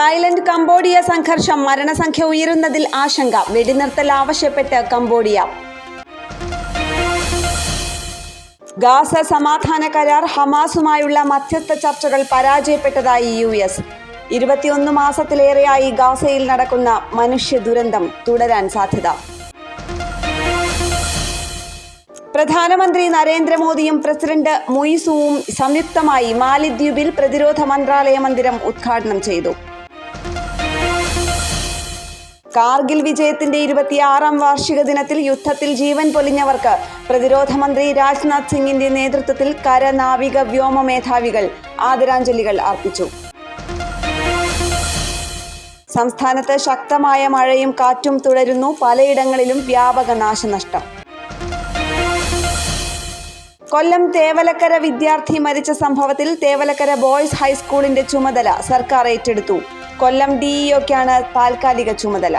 Thailand Cambodia സംഘർഷം മരണസംഖ്യ ഉയരുന്നതിൽ ആശങ്ക. വെടിനിർത്തൽ ആവശ്യപ്പെട്ട് കംബോഡിയ. ഗാസ സമാധാന കരാർ ഹമാസുമായുള്ള മധ്യസ്ഥ ചർച്ചകൾ പരാജയപ്പെട്ടതായി US. 21 മാസത്തിലേറെയായി ഗാസയിൽ നടക്കുന്ന മനുഷ്യ ദുരന്തം തുടരാൻ സാധ്യത. പ്രധാനമന്ത്രി നരേന്ദ്രമോദിയും പ്രസിഡന്റ് മുയിസുവും സംയുക്തമായി മാലിദ്വീപിൽ പ്രതിരോധ മന്ത്രാലയ മന്ദിരം ഉദ്ഘാടനം ചെയ്തു. കാർഗിൽ വിജയത്തിന്റെ 26ാം വാർഷിക ദിനത്തിൽ യുദ്ധത്തിൽ ജീവൻ പൊലിഞ്ഞവർക്ക് പ്രതിരോധ മന്ത്രി രാജ്നാഥ് സിംഗിന്റെ നേതൃത്വത്തിൽ കര, നാവിക, വ്യോമ മേധാവികൾ ആദരാഞ്ജലികൾ അർപ്പിച്ചു. സംസ്ഥാനത്ത് ശക്തമായ മഴയും കാറ്റും തുടരുന്നു. പലയിടങ്ങളിലും വ്യാപക നാശനഷ്ടം. കൊല്ലം തേവലക്കര വിദ്യാർത്ഥി മരിച്ച സംഭവത്തിൽ തേവലക്കര ബോയ്സ് ഹൈസ്കൂളിന്റെ ചുമതല സർക്കാർ ഏറ്റെടുത്തു. കൊല്ലം DEOയ്ക്കാണ് താൽക്കാലിക ചുമതല.